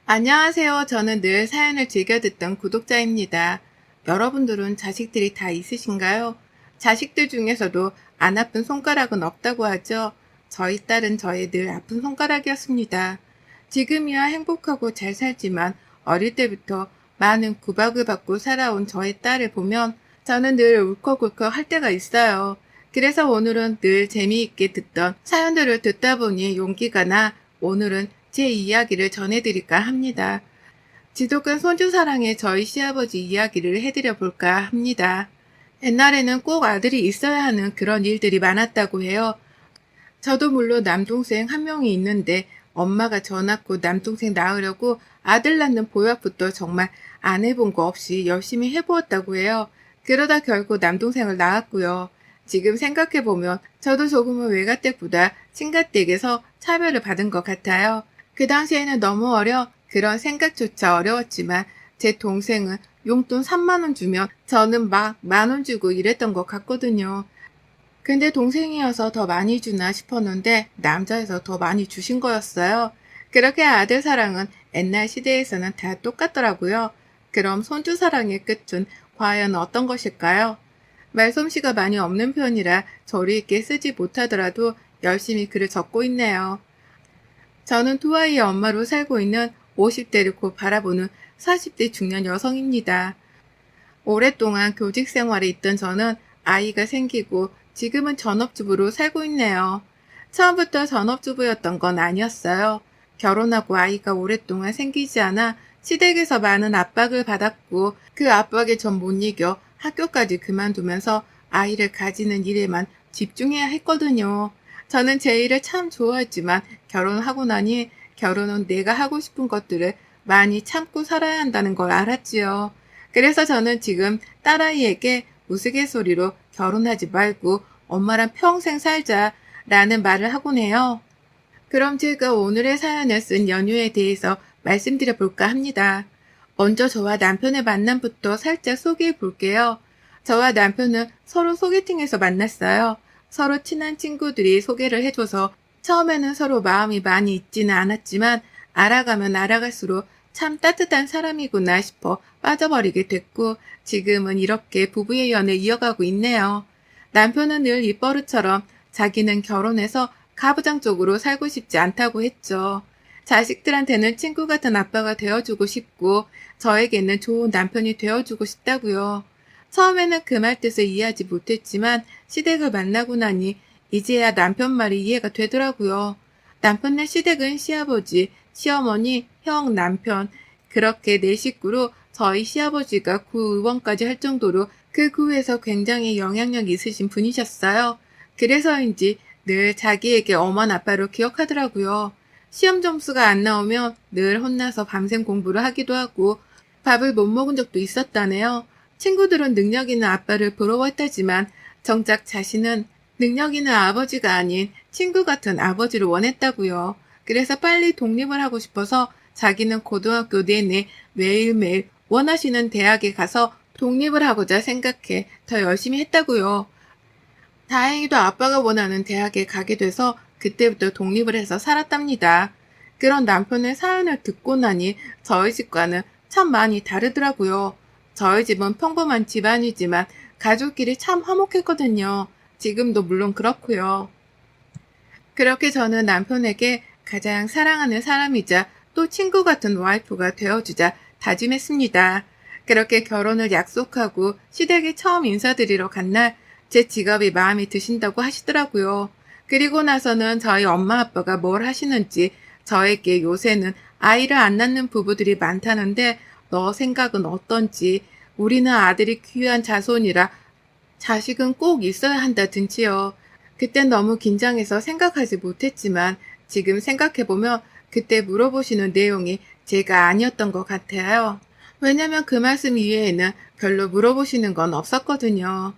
안녕하세요. 저는 늘 사연을 즐겨 듣던 구독자입니다. 여러분들은 자식들이 다 있으신가요? 자식들 중에서도 안 아픈 손가락은 없다고 하죠. 저희 딸은 저의 늘 아픈 손가락이었습니다. 지금이야 행복하고 잘 살지만 어릴 때부터 많은 구박을 받고 살아온 저의 딸을 보면 저는 늘 울컥울컥 할 때가 있어요. 그래서 오늘은 늘 재미있게 듣던 사연들을 듣다 보니 용기가 나 오늘은 제 이야기를 전해드릴까 합니다. 지독한 손주사랑의 저희 시아버지 이야기를 해드려 볼까 합니다. 옛날에는 꼭 아들이 있어야 하는 그런 일들이 많았다고 해요. 저도 물론 남동생 한 명이 있는데 엄마가 저 낳고 남동생 낳으려고 아들 낳는 보약부터 정말 안 해본 거 없이 열심히 해보았다고 해요. 그러다 결국 남동생을 낳았고요. 지금 생각해보면 저도 조금은 외가댁보다 친가댁에서 차별을 받은 것 같아요. 그 당시에는 너무 어려 그런 생각조차 어려웠지만 제 동생은 용돈 3만 원 주면 저는 막 1만 원 주고 이랬던 것 같거든요. 근데 동생이어서 더 많이 주나 싶었는데 남자여서 더 많이 주신 거였어요. 그렇게 아들 사랑은 옛날 시대에서는 다 똑같더라고요. 그럼 손주 사랑의 끝은 과연 어떤 것일까요? 말솜씨가 많이 없는 편이라 저리 있게 쓰지 못하더라도 열심히 글을 적고 있네요. 저는 두 아이의 엄마로 살고 있는 50대를 곧 바라보는 40대 중년 여성입니다. 오랫동안 교직 생활에 있던 저는 아이가 생기고 지금은 전업주부로 살고 있네요. 처음부터 전업주부였던 건 아니었어요. 결혼하고 아이가 오랫동안 생기지 않아 시댁에서 많은 압박을 받았고 그 압박에 전 못 이겨 학교까지 그만두면서 아이를 가지는 일에만 집중해야 했거든요. 저는 제 일을 참 좋아했지만 결혼하고 나니 결혼은 내가 하고 싶은 것들을 많이 참고 살아야 한다는 걸 알았지요. 그래서 저는 지금 딸아이에게 우스갯소리로 결혼하지 말고 엄마랑 평생 살자라는 말을 하곤 해요. 그럼 제가 오늘의 사연을 쓴 연유에 대해서 말씀드려 볼까 합니다. 먼저 저와 남편의 만남부터 살짝 소개해 볼게요. 저와 남편은 서로 소개팅에서 만났어요. 서로 친한 친구들이 소개를 해줘서 처음에는 서로 마음이 많이 있지는 않았지만 알아가면 알아갈수록 참 따뜻한 사람이구나 싶어 빠져버리게 됐고 지금은 이렇게 부부의 연을 이어가고 있네요. 남편은 늘 입버릇처럼 자기는 결혼해서 가부장적으로 살고 싶지 않다고 했죠. 자식들한테는 친구 같은 아빠가 되어주고 싶고 저에게는 좋은 남편이 되어주고 싶다고요. 처음에는 그 말 뜻을 이해하지 못했지만 시댁을 만나고 나니 이제야 남편 말이 이해가 되더라고요. 남편네 시댁은 시아버지, 시어머니, 형, 남편 그렇게 네 식구로 저희 시아버지가 구의원까지 할 정도로 그 구에서 굉장히 영향력 있으신 분이셨어요. 그래서인지 늘 자기에게 엄한 아빠로 기억하더라고요. 시험 점수가 안 나오면 늘 혼나서 밤샘 공부를 하기도 하고 밥을 못 먹은 적도 있었다네요. 친구들은 능력 있는 아빠를 부러워했다지만 정작 자신은 능력 있는 아버지가 아닌 친구 같은 아버지를 원했다고요. 그래서 빨리 독립을 하고 싶어서 자기는 고등학교 내내 매일매일 원하시는 대학에 가서 독립을 하고자 생각해 더 열심히 했다고요. 다행히도 아빠가 원하는 대학에 가게 돼서 그때부터 독립을 해서 살았답니다. 그런 남편의 사연을 듣고 나니 저희 집과는 참 많이 다르더라고요. 저희 집은 평범한 집안이지만 가족끼리 참 화목했거든요. 지금도 물론 그렇고요. 그렇게 저는 남편에게 가장 사랑하는 사람이자 또 친구 같은 와이프가 되어주자 다짐했습니다. 그렇게 결혼을 약속하고 시댁에 처음 인사드리러 간 날 제 직업이 마음에 드신다고 하시더라고요. 그리고 나서는 저희 엄마 아빠가 뭘 하시는지 저에게 요새는 아이를 안 낳는 부부들이 많다는데 너 생각은 어떤지 우리는 아들이 귀한 자손이라 자식은 꼭 있어야 한다든지요. 그땐 너무 긴장해서 생각하지 못했지만 지금 생각해보면 그때 물어보시는 내용이 제가 아니었던 것 같아요. 왜냐면 그 말씀 이외에는 별로 물어보시는 건 없었거든요.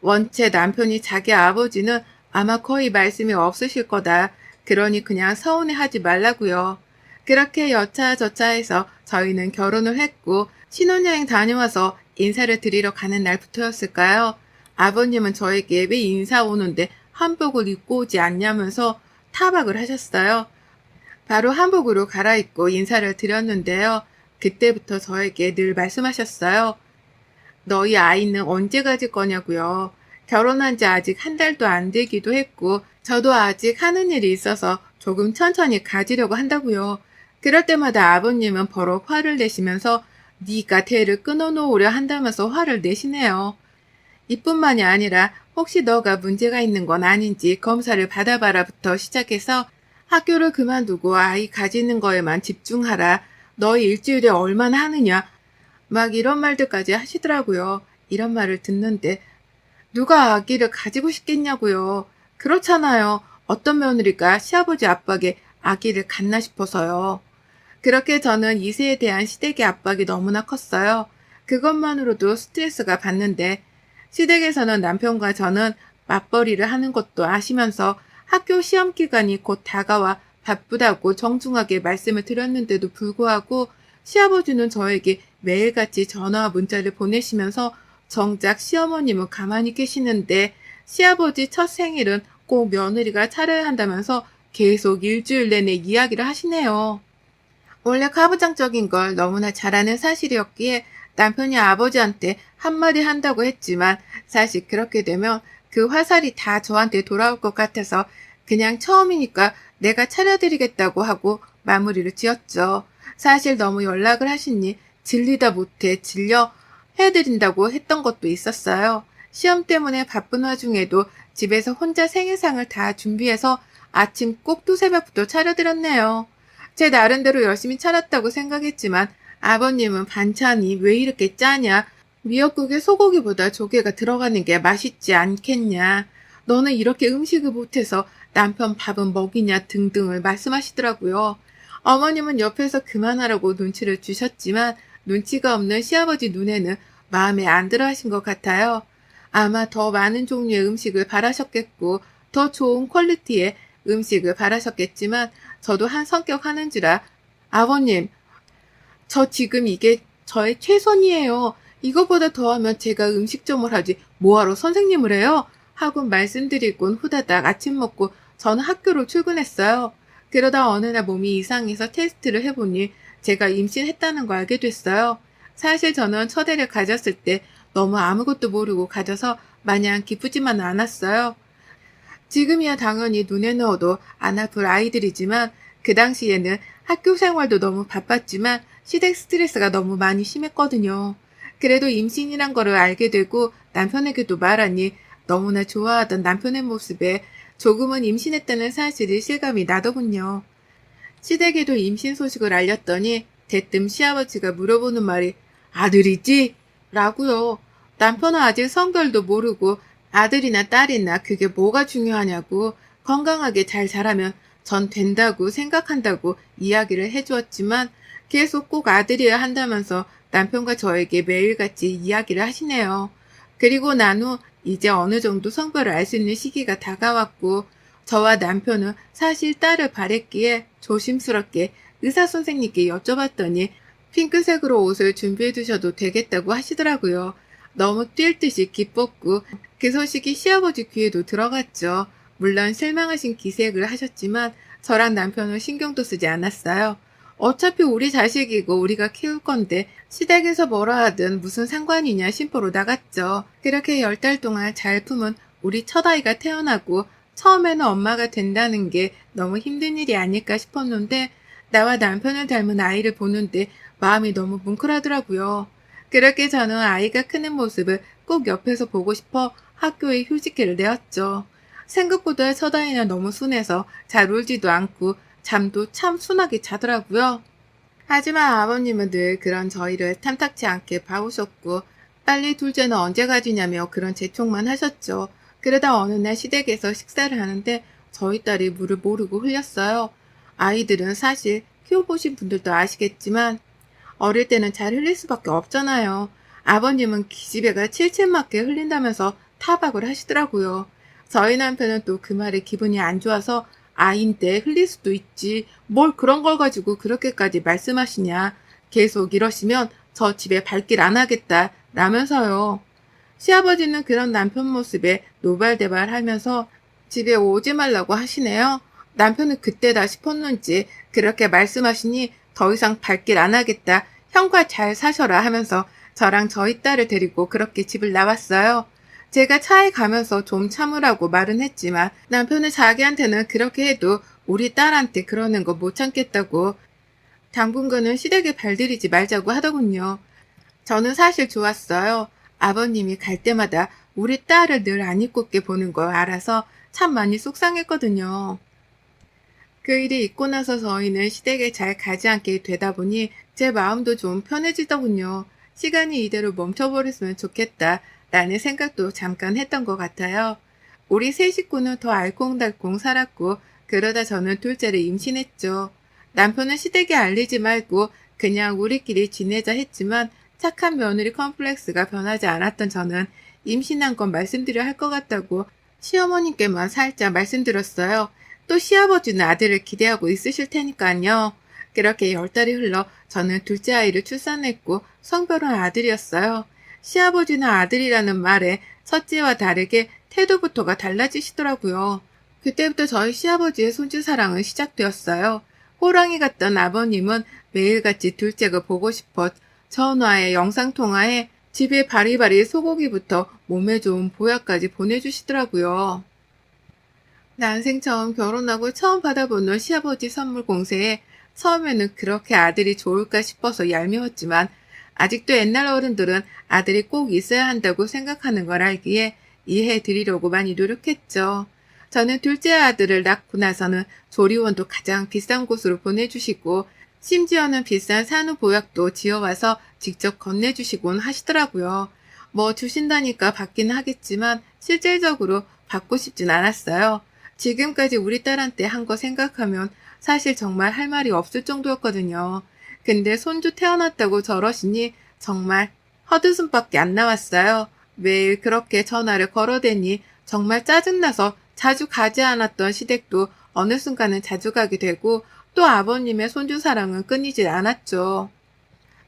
원체 남편이 자기 아버지는 아마 거의 말씀이 없으실 거다. 그러니 그냥 서운해하지 말라고요. 그렇게 여차저차해서 저희는 결혼을 했고 신혼여행 다녀와서 인사를 드리러 가는 날부터였을까요? 아버님은 저에게 왜 인사 오는데 한복을 입고 오지 않냐면서 타박을 하셨어요. 바로 한복으로 갈아입고 인사를 드렸는데요. 그때부터 저에게 늘 말씀하셨어요. 너희 아이는 언제 가질 거냐고요. 결혼한 지 아직 한 달도 안 되기도 했고, 저도 아직 하는 일이 있어서 조금 천천히 가지려고 한다고요. 그럴 때마다 아버님은 버럭 화를 내시면서 네가 대를 끊어놓으려 한다면서 화를 내시네요. 이뿐만이 아니라 혹시 너가 문제가 있는 건 아닌지 검사를 받아봐라부터 시작해서 학교를 그만두고 아이 가지는 거에만 집중하라. 너희 일주일에 얼마나 하느냐. 막 이런 말들까지 하시더라고요. 이런 말을 듣는데 누가 아기를 가지고 싶겠냐고요. 그렇잖아요. 어떤 며느리가 시아버지 압박에 아기를 갖나 싶어서요. 그렇게 저는 2세에 대한 시댁의 압박이 너무나 컸어요. 그것만으로도 스트레스가 받는데 시댁에서는 남편과 저는 맞벌이를 하는 것도 아시면서 학교 시험 기간이 곧 다가와 바쁘다고 정중하게 말씀을 드렸는데도 불구하고 시아버지는 저에게 매일같이 전화와 문자를 보내시면서 정작 시어머님은 가만히 계시는데 시아버지 첫 생일은 꼭 며느리가 차려야 한다면서 계속 일주일 내내 이야기를 하시네요. 원래 가부장적인 걸 너무나 잘하는 사실이었기에 남편이 아버지한테 한마디 한다고 했지만 사실 그렇게 되면 그 화살이 다 저한테 돌아올 것 같아서 그냥 처음이니까 내가 차려드리겠다고 하고 마무리를 지었죠. 사실 너무 연락을 하시니 질리다 못해 질려 해드린다고 했던 것도 있었어요. 시험 때문에 바쁜 와중에도 집에서 혼자 생일상을 다 준비해서 아침 꼭 두세 벽부터 차려드렸네요. 제 나름대로 열심히 차렸다고 생각했지만 아버님은 반찬이 왜 이렇게 짜냐? 미역국에 소고기보다 조개가 들어가는 게 맛있지 않겠냐? 너는 이렇게 음식을 못해서 남편 밥은 먹이냐? 등등을 말씀하시더라고요. 어머님은 옆에서 그만하라고 눈치를 주셨지만 눈치가 없는 시아버지 눈에는 마음에 안 들어 하신 것 같아요. 아마 더 많은 종류의 음식을 바라셨겠고 더 좋은 퀄리티의 음식을 바라셨겠지만 저도 한 성격 하는지라 아버님, 저 지금 이게 저의 최선이에요. 이거보다 더하면 제가 음식점을 하지 뭐하러 선생님을 해요? 하고 말씀드리곤 후다닥 아침 먹고 저는 학교로 출근했어요. 그러다 어느 날 몸이 이상해서 테스트를 해보니 제가 임신했다는 걸 알게 됐어요. 사실 저는 첫애를 가졌을 때 너무 아무것도 모르고 가져서 마냥 기쁘지만 않았어요. 지금이야 당연히 눈에 넣어도 안 아플 아이들이지만 그 당시에는 학교 생활도 너무 바빴지만 시댁 스트레스가 너무 많이 심했거든요. 그래도 임신이란 거를 알게 되고 남편에게도 말하니 너무나 좋아하던 남편의 모습에 조금은 임신했다는 사실이 실감이 나더군요. 시댁에도 임신 소식을 알렸더니 대뜸 시아버지가 물어보는 말이 아들이지? 라고요. 남편은 아직 성별도 모르고 아들이나 딸이나 그게 뭐가 중요하냐고 건강하게 잘 자라면 전 된다고 생각한다고 이야기를 해주었지만 계속 꼭 아들이어야 한다면서 남편과 저에게 매일같이 이야기를 하시네요. 그리고 난 후 이제 어느 정도 성별을 알 수 있는 시기가 다가왔고 저와 남편은 사실 딸을 바랬기에 조심스럽게 의사 선생님께 여쭤봤더니 핑크색으로 옷을 준비해 두셔도 되겠다고 하시더라고요. 너무 뛸 듯이 기뻤고 그 소식이 시아버지 귀에도 들어갔죠. 물론 실망하신 기색을 하셨지만 저랑 남편은 신경도 쓰지 않았어요. 어차피 우리 자식이고 우리가 키울 건데 시댁에서 뭐라 하든 무슨 상관이냐 심보로 나갔죠. 그렇게 10달 동안 잘 품은 우리 첫아이가 태어나고 처음에는 엄마가 된다는 게 너무 힘든 일이 아닐까 싶었는데 나와 남편을 닮은 아이를 보는데 마음이 너무 뭉클하더라고요. 그렇게 저는 아이가 크는 모습을 꼭 옆에서 보고 싶어 학교에 휴직회를 내었죠. 생각보다 첫아이는 너무 순해서 잘 울지도 않고 잠도 참 순하게 자더라고요. 하지만 아버님은 늘 그런 저희를 탐탁치 않게 봐오셨고 빨리 둘째는 언제 가지냐며 그런 재촉만 하셨죠. 그러다 어느 날 시댁에서 식사를 하는데 저희 딸이 물을 모르고 흘렸어요. 아이들은 사실 키워보신 분들도 아시겠지만 어릴 때는 잘 흘릴 수밖에 없잖아요. 아버님은 기집애가 칠칠 맞게 흘린다면서 타박을 하시더라고요. 저희 남편은 또 그 말에 기분이 안 좋아서 아인데 흘릴 수도 있지. 뭘 그런 걸 가지고 그렇게까지 말씀하시냐. 계속 이러시면 저 집에 발길 안 하겠다. 라면서요. 시아버지는 그런 남편 모습에 노발대발하면서 집에 오지 말라고 하시네요. 남편은 그때다 싶었는지 그렇게 말씀하시니 더 이상 발길 안 하겠다. 형과 잘 사셔라 하면서 저랑 저희 딸을 데리고 그렇게 집을 나왔어요. 제가 차에 가면서 좀 참으라고 말은 했지만 남편은 자기한테는 그렇게 해도 우리 딸한테 그러는 거 못 참겠다고 당분간은 시댁에 발들이지 말자고 하더군요. 저는 사실 좋았어요. 아버님이 갈 때마다 우리 딸을 늘 안 이롭게 보는 걸 알아서 참 많이 속상했거든요. 그 일이 있고 나서 저희는 시댁에 잘 가지 않게 되다 보니 제 마음도 좀 편해지더군요. 시간이 이대로 멈춰버렸으면 좋겠다 라는 생각도 잠깐 했던 것 같아요. 우리 세 식구는 더 알콩달콩 살았고 그러다 저는 둘째를 임신했죠. 남편은 시댁에 알리지 말고 그냥 우리끼리 지내자 했지만 착한 며느리 컴플렉스가 변하지 않았던 저는 임신한 건 말씀드려야 할 것 같다고 시어머님께만 살짝 말씀드렸어요. 또 시아버지는 아들을 기대하고 있으실 테니까요. 그렇게 10달이 흘러 저는 둘째 아이를 출산했고 성별은 아들이었어요. 시아버지는 아들이라는 말에 첫째와 다르게 태도부터가 달라지시더라고요. 그때부터 저희 시아버지의 손주 사랑은 시작되었어요. 호랑이 같던 아버님은 매일같이 둘째가 보고 싶어 전화에 영상통화에 집에 바리바리 소고기부터 몸에 좋은 보약까지 보내주시더라고요. 난생 처음 결혼하고 처음 받아보는 시아버지 선물 공세에 처음에는 그렇게 아들이 좋을까 싶어서 얄미웠지만 아직도 옛날 어른들은 아들이 꼭 있어야 한다고 생각하는 걸 알기에 이해해 드리려고 많이 노력했죠. 저는 둘째 아들을 낳고 나서는 조리원도 가장 비싼 곳으로 보내주시고 심지어는 비싼 산후보약도 지어와서 직접 건네주시곤 하시더라고요. 뭐 주신다니까 받긴 하겠지만 실질적으로 받고 싶진 않았어요. 지금까지 우리 딸한테 한 거 생각하면 사실 정말 할 말이 없을 정도였거든요. 근데 손주 태어났다고 저러시니 정말 헛웃음밖에 안 나왔어요. 매일 그렇게 전화를 걸어대니 정말 짜증나서 자주 가지 않았던 시댁도 어느 순간은 자주 가게 되고 또 아버님의 손주 사랑은 끊이질 않았죠.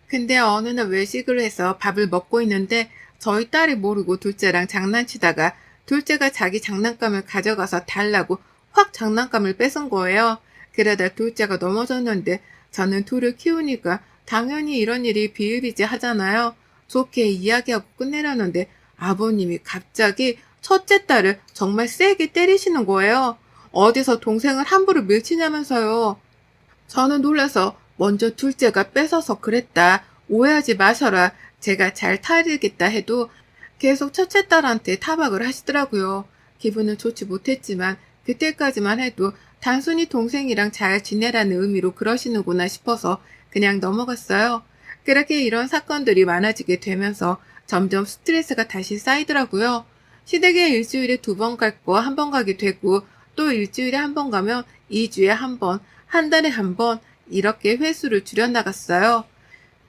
근데 어느 날 외식을 해서 밥을 먹고 있는데 저희 딸이 모르고 둘째랑 장난치다가 둘째가 자기 장난감을 가져가서 달라고 확 장난감을 뺏은 거예요. 그러다 둘째가 넘어졌는데 저는 둘을 키우니까 당연히 이런 일이 비일비재 하잖아요. 좋게 이야기하고 끝내려는데 아버님이 갑자기 첫째 딸을 정말 세게 때리시는 거예요. 어디서 동생을 함부로 밀치냐면서요. 저는 놀라서 먼저 둘째가 뺏어서 그랬다. 오해하지 마셔라. 제가 잘 타이르겠다 해도 계속 첫째 딸한테 타박을 하시더라고요. 기분은 좋지 못했지만 그때까지만 해도 단순히 동생이랑 잘 지내라는 의미로 그러시는구나 싶어서 그냥 넘어갔어요. 그렇게 이런 사건들이 많아지게 되면서 점점 스트레스가 다시 쌓이더라고요. 시댁에 일주일에 2번 갈 거 1번 가게 되고 또 일주일에 1번 가면 2주에 1번, 한 달에 1번 이렇게 횟수를 줄여나갔어요.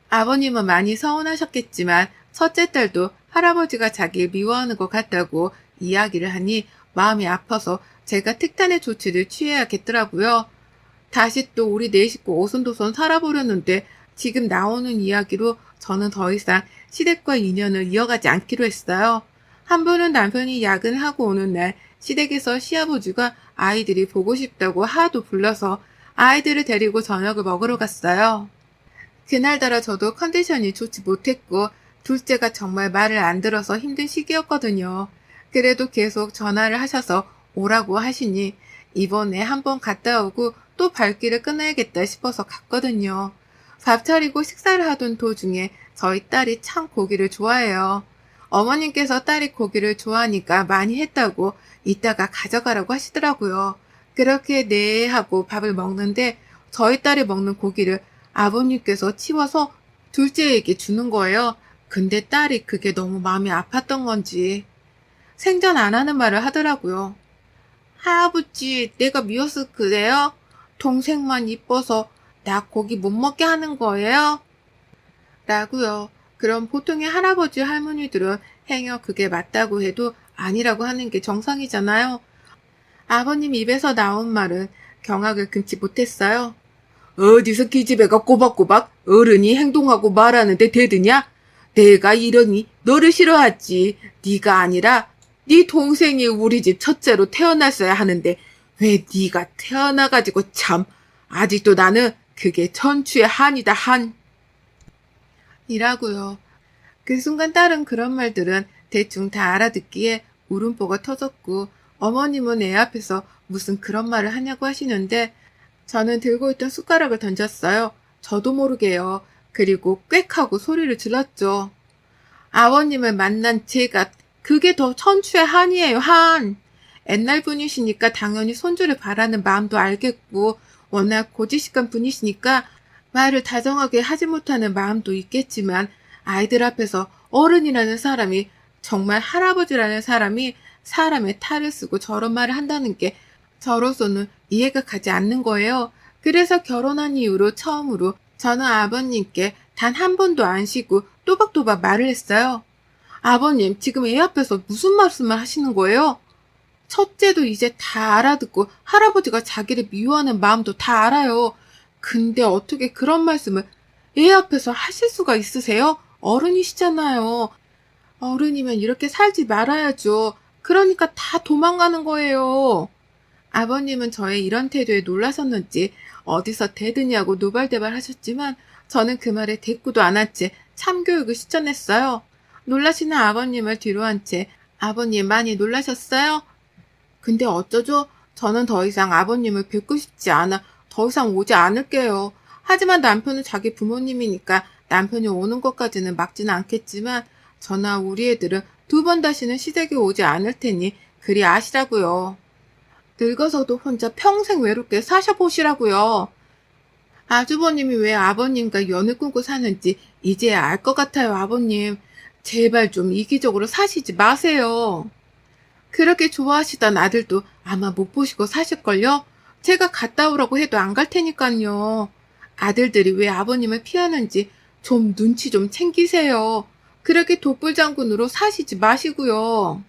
아버님은 많이 서운하셨겠지만 첫째 딸도 할아버지가 자기를 미워하는 것 같다고 이야기를 하니 마음이 아파서 제가 특단의 조치를 취해야겠더라고요. 다시 또 우리 네 식구 오손도손 살아보려는데 지금 나오는 이야기로 저는 더 이상 시댁과 인연을 이어가지 않기로 했어요. 한 번은 남편이 야근을 하고 오는 날 시댁에서 시아버지가 아이들이 보고 싶다고 하도 불러서 아이들을 데리고 저녁을 먹으러 갔어요. 그날따라 저도 컨디션이 좋지 못했고 둘째가 정말 말을 안 들어서 힘든 시기였거든요. 그래도 계속 전화를 하셔서 오라고 하시니 이번에 한번 갔다 오고 또 발길을 끊어야겠다 싶어서 갔거든요. 밥 차리고 식사를 하던 도중에 저희 딸이 참 고기를 좋아해요. 어머님께서 딸이 고기를 좋아하니까 많이 했다고 이따가 가져가라고 하시더라고요. 그렇게 네 하고 밥을 먹는데 저희 딸이 먹는 고기를 아버님께서 치워서 둘째에게 주는 거예요. 근데 딸이 그게 너무 마음이 아팠던 건지 생전 안 하는 말을 하더라고요. 할아버지, 내가 미워서 그래요? 동생만 이뻐서 나 고기 못 먹게 하는 거예요? 라고요. 그럼 보통의 할아버지 할머니들은 행여 그게 맞다고 해도 아니라고 하는 게 정상이잖아요. 아버님 입에서 나온 말은 경악을 금치 못했어요. 어디서 기집애가 꼬박꼬박 어른이 행동하고 말하는데 대드냐? 내가 이러니 너를 싫어하지. 네가 아니라 네 동생이 우리 집 첫째로 태어났어야 하는데 왜 네가 태어나가지고 참 아직도 나는 그게 천추의 한이다 한 이라고요. 그 순간 딸은 그런 말들은 대충 다 알아듣기에 울음보가 터졌고 어머님은 애 앞에서 무슨 그런 말을 하냐고 하시는데 저는 들고 있던 숟가락을 던졌어요. 저도 모르게요. 그리고 꽥 하고 소리를 질렀죠. 아버님을 만난 제가 그게 더 천추의 한이에요, 한. 옛날 분이시니까 당연히 손주를 바라는 마음도 알겠고 워낙 고지식한 분이시니까 말을 다정하게 하지 못하는 마음도 있겠지만 아이들 앞에서 어른이라는 사람이 정말 할아버지라는 사람이 사람의 탈을 쓰고 저런 말을 한다는 게 저로서는 이해가 가지 않는 거예요. 그래서 결혼한 이후로 처음으로 저는 아버님께 단 한 번도 안 쉬고 또박또박 말을 했어요. 아버님, 지금 애 앞에서 무슨 말씀을 하시는 거예요? 첫째도 이제 다 알아듣고 할아버지가 자기를 미워하는 마음도 다 알아요. 근데 어떻게 그런 말씀을 애 앞에서 하실 수가 있으세요? 어른이시잖아요. 어른이면 이렇게 살지 말아야죠. 그러니까 다 도망가는 거예요. 아버님은 저의 이런 태도에 놀라셨는지 어디서 대드냐고 노발대발 하셨지만 저는 그 말에 대꾸도 안 한 채 참교육을 실천했어요. 놀라시는 아버님을 뒤로 한 채 아버님 많이 놀라셨어요? 근데 어쩌죠? 저는 더 이상 아버님을 뵙고 싶지 않아 더 이상 오지 않을게요. 하지만 남편은 자기 부모님이니까 남편이 오는 것까지는 막지는 않겠지만 저나 우리 애들은 두 번 다시는 시댁에 오지 않을 테니 그리 아시라고요. 늙어서도 혼자 평생 외롭게 사셔보시라고요. 아주버님이 왜 아버님과 연을 끊고 사는지 이제야 알 것 같아요, 아버님. 제발 좀 이기적으로 사시지 마세요. 그렇게 좋아하시던 아들도 아마 못 보시고 사실걸요? 제가 갔다 오라고 해도 안 갈 테니까요. 아들들이 왜 아버님을 피하는지 좀 눈치 좀 챙기세요. 그렇게 독불장군으로 사시지 마시고요.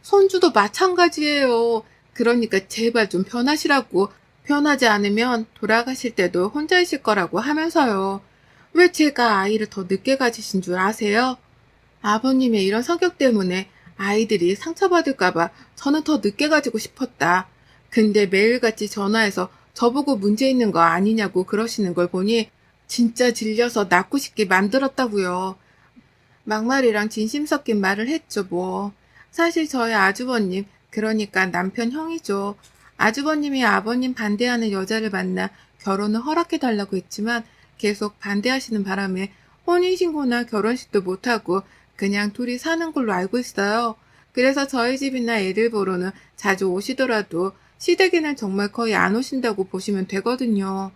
손주도 마찬가지예요. 그러니까 제발 좀 변하시라고. 변하지 않으면 돌아가실 때도 혼자이실 거라고 하면서요. 왜 제가 아이를 더 늦게 가지신 줄 아세요? 아버님의 이런 성격 때문에 아이들이 상처받을까봐 저는 더 늦게 가지고 싶었다. 근데 매일같이 전화해서 저보고 문제 있는 거 아니냐고 그러시는 걸 보니 진짜 질려서 낳고 싶게 만들었다고요. 막말이랑 진심 섞인 말을 했죠, 뭐. 사실 저희 아주버님, 그러니까 남편 형이죠. 아주버님이 아버님 반대하는 여자를 만나 결혼을 허락해달라고 했지만 계속 반대하시는 바람에 혼인신고나 결혼식도 못하고 그냥 둘이 사는 걸로 알고 있어요. 그래서 저희 집이나 애들 보러는 자주 오시더라도 시댁에는 정말 거의 안 오신다고 보시면 되거든요.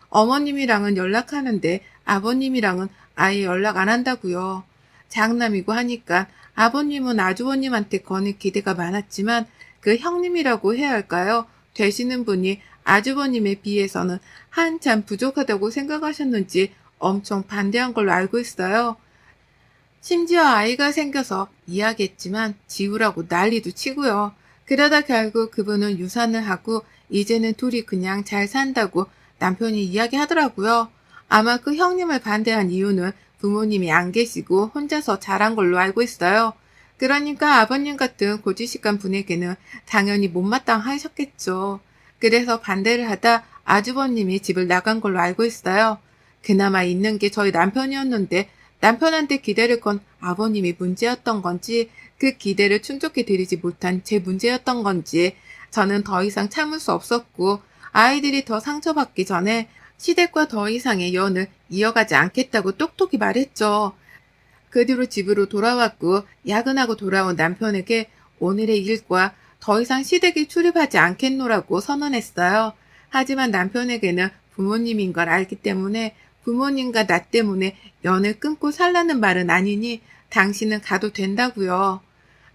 어머님이랑은 연락하는데 아버님이랑은 아예 연락 안 한다고요. 장남이고 하니까 아버님은 아주버님한테 거는 기대가 많았지만 그 형님이라고 해야 할까요? 되시는 분이 아주버님에 비해서는 한참 부족하다고 생각하셨는지 엄청 반대한 걸로 알고 있어요. 심지어 아이가 생겨서 이야기했지만 지우라고 난리도 치고요. 그러다 결국 그분은 유산을 하고 이제는 둘이 그냥 잘 산다고 남편이 이야기하더라고요. 아마 그 형님을 반대한 이유는 부모님이 안 계시고 혼자서 자란 걸로 알고 있어요. 그러니까 아버님 같은 고지식한 분에게는 당연히 못마땅하셨겠죠. 그래서 반대를 하다 아주버님이 집을 나간 걸로 알고 있어요. 그나마 있는 게 저희 남편이었는데 남편한테 기대를 건 아버님이 문제였던 건지 그 기대를 충족해 드리지 못한 제 문제였던 건지 저는 더 이상 참을 수 없었고 아이들이 더 상처받기 전에 시댁과 더 이상의 연을 이어가지 않겠다고 똑똑히 말했죠. 그 뒤로 집으로 돌아왔고 야근하고 돌아온 남편에게 오늘의 일과 더 이상 시댁에 출입하지 않겠노라고 선언했어요. 하지만 남편에게는 부모님인 걸 알기 때문에 부모님과 나 때문에 연을 끊고 살라는 말은 아니니 당신은 가도 된다고요.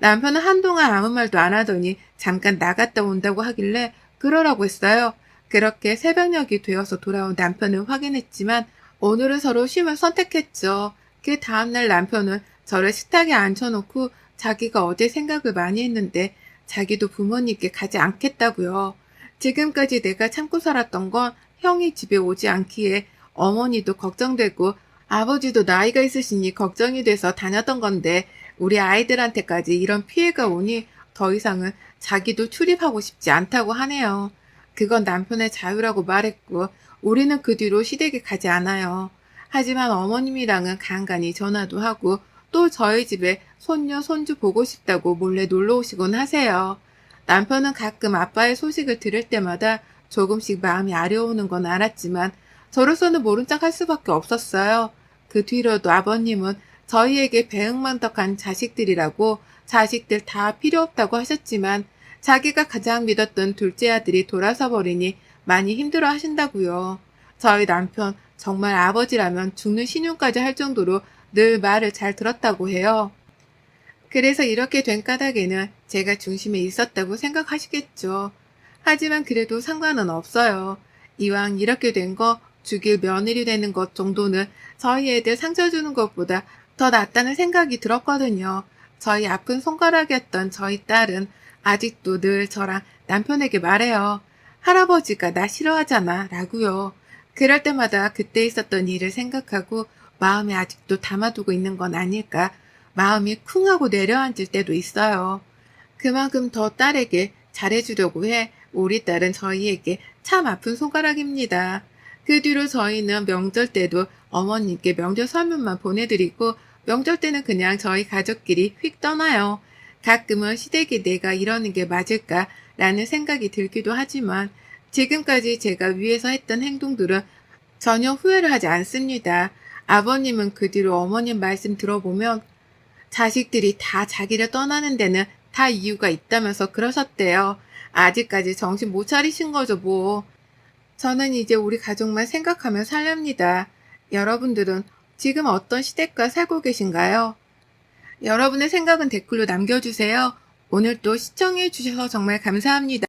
남편은 한동안 아무 말도 안 하더니 잠깐 나갔다 온다고 하길래 그러라고 했어요. 그렇게 새벽녘이 되어서 돌아온 남편을 확인했지만 오늘은 서로 쉼을 선택했죠. 그 다음날 남편은 저를 식탁에 앉혀놓고 자기가 어제 생각을 많이 했는데 자기도 부모님께 가지 않겠다고요. 지금까지 내가 참고 살았던 건 형이 집에 오지 않기에 어머니도 걱정되고 아버지도 나이가 있으시니 걱정이 돼서 다녔던 건데 우리 아이들한테까지 이런 피해가 오니 더 이상은 자기도 출입하고 싶지 않다고 하네요. 그건 남편의 자유라고 말했고 우리는 그 뒤로 시댁에 가지 않아요. 하지만 어머님이랑은 간간히 전화도 하고 또 저희 집에 손녀, 손주 보고 싶다고 몰래 놀러 오시곤 하세요. 남편은 가끔 아빠의 소식을 들을 때마다 조금씩 마음이 아려오는 건 알았지만 저로서는 모른 척 할 수밖에 없었어요. 그 뒤로도 아버님은 저희에게 배은망덕한 자식들이라고 자식들 다 필요 없다고 하셨지만 자기가 가장 믿었던 둘째 아들이 돌아서 버리니 많이 힘들어 하신다고요. 저희 남편 정말 아버지라면 죽는 신용까지 할 정도로 늘 말을 잘 들었다고 해요. 그래서 이렇게 된 까닭에는 제가 중심에 있었다고 생각하시겠죠. 하지만 그래도 상관은 없어요. 이왕 이렇게 된 거 죽일 며느리 되는 것 정도는 저희 애들 상처 주는 것보다 더 낫다는 생각이 들었거든요. 저희 아픈 손가락이었던 저희 딸은 아직도 늘 저랑 남편에게 말해요. 할아버지가 나 싫어하잖아 라고요. 그럴 때마다 그때 있었던 일을 생각하고 마음에 아직도 담아두고 있는 건 아닐까 마음이 쿵 하고 내려앉을 때도 있어요. 그만큼 더 딸에게 잘해주려고 해 우리 딸은 저희에게 참 아픈 손가락입니다. 그 뒤로 저희는 명절 때도 어머님께 명절 선물만 보내드리고 명절 때는 그냥 저희 가족끼리 휙 떠나요. 가끔은 시댁이 내가 이러는 게 맞을까 라는 생각이 들기도 하지만 지금까지 제가 위해서 했던 행동들은 전혀 후회를 하지 않습니다. 아버님은 그 뒤로 어머님 말씀 들어보면 자식들이 다 자기를 떠나는 데는 다 이유가 있다면서 그러셨대요. 아직까지 정신 못 차리신 거죠, 뭐. 저는 이제 우리 가족만 생각하며 살렵니다. 여러분들은 지금 어떤 시댁과 살고 계신가요? 여러분의 생각은 댓글로 남겨주세요. 오늘 또 시청해 주셔서 정말 감사합니다.